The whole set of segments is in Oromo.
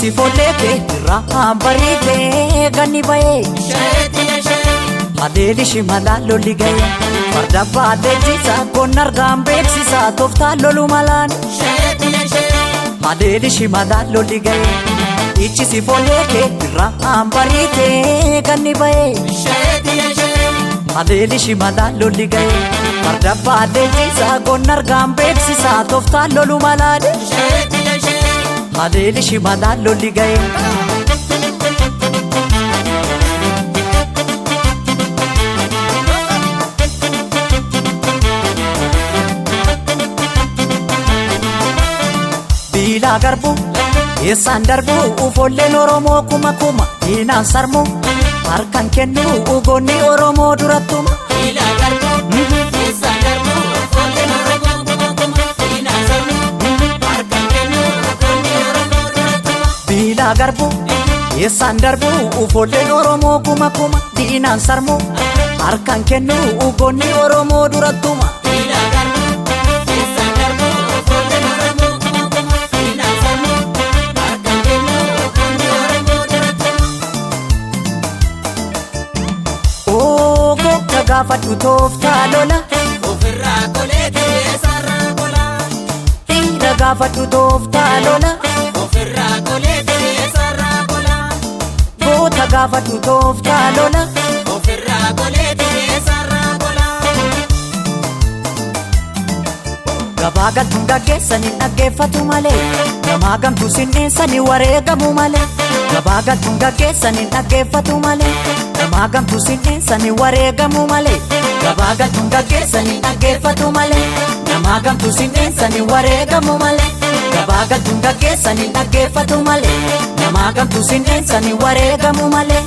si follete irraa bariitee ganni ba'ee adeeli shimala lolli ga'ee farda baadhee jiisa kun argaan beeksisaa tooftaa lolu malaan adeeli shimala lolli ga'ee ichi si follete irraa bariitee ganni ba'ee adeeli shimala lolli ga'ee farda baadhee jiisa kun argaan beeksisaa tooftaa lolu malaan adeeli shimala lolli ga'ee. Biilaa garbuu eessaan darbuu ufolleen Oromoo kuma kuma diinaan sarmuu harkaan kennuu ugoonni Oromoo durattuma. Biilaa garbuu eessaan darbuu ufolleen Oromoo kuma kuma diinaan sarmuu harkaan kennuu ugoonni Oromoo durattuma. Biilaa garbuu eessaan darbuu ufolleen Oromoo kuma kuma diinaan sarmuu harkaan kennuu ugoonni Oromoo durattuma. Biilaa garbuu eessaan darbuu ufolleen Oromoo kuma kuma diinaan sarmuu harkaan kennuu ugoonni Oromoo durattuma. Goota gaafadhu tooftaa lola Ofirraa koleetii eessarraa kola. dhiira gaafadhu tooftaa lola Ofirraa koleetii eessarraa kola. goota gaafadhu tooftaa lola Ofirraa koleetii eessarraa kola. gabaa galtuun gaggeessanii dhaggeeffatu malee gamaa gamtuu sinneessanii wareegamu malee gabaa galtuun gaggeessanii dhaggeeffatu malee gamaa gamtuu sinneessanii wareegamu malee gabaa galtuun gaggeessanii dhaggeeffatu malee gamaa gamtuu sinneessanii wareegamu malee gabaa galtuun gaggeessanii dhaggeeffatu malee gamaa gamtuu sinneessanii wareegamu malee.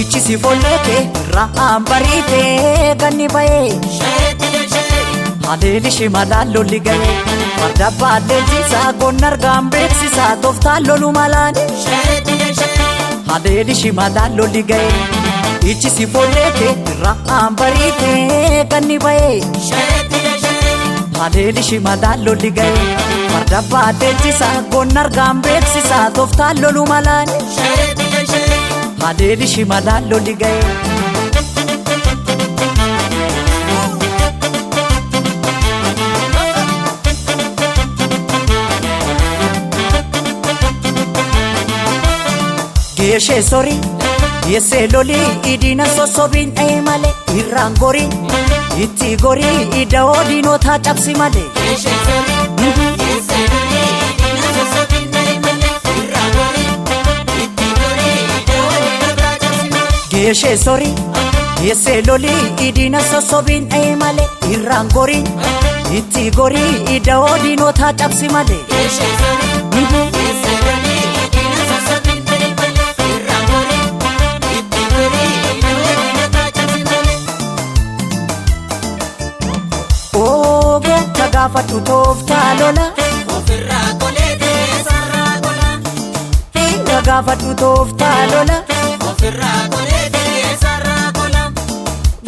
Ichi si follete irraa bariitee ganni ba'ee adeeli shimala lolli ga'ee farda baadhee jiisa kun argaan beeksisaa tooftaa lolu malaan adeeli shimala lolli ga'ee ichi si follete irraa bariitee ganni ba'ee adeeli shimala lolli ga'ee farda baadhee jiisa kun argaan beeksisaa tooftaa lolu malaan adeeli shimala lolli ga'ee. Geeshee sorii yeessee lolii idiina sossobiin dha'ee malee irraan gorii itti gorii ida'oo diinotaa cabsi malee. Geeshee sorii yeessee lolii idiina sossobiin dha'ee malee irraan gorii itti gorii ida'oo diinotaa cabsi malee. Goota gaafadhu tooftaa lola Ofirraa koleetii eessarraa kola. dhiira gaafadhu tooftaa lola Ofirraa koleetii eessarraa kola.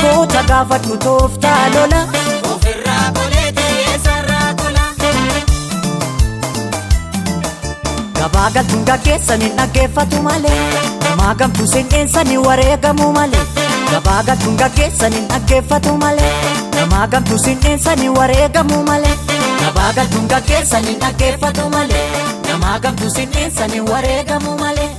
goota gaafadhu tooftaa lola Ofirraa koleetii eessarraa kola. gabaa galtuun gaggeessanii dhaggeeffatu malee gamaa gamtuu sinneessanii wareegamu malee gabaa galtuun gaggeessanii dhaggeeffatu malee gamaa gamtuu sinneessanii wareegamu malee gabaa galtuun gaggeessanii dhaggeeffatu malee gamaa gamtuu sinneessanii wareegamu malee.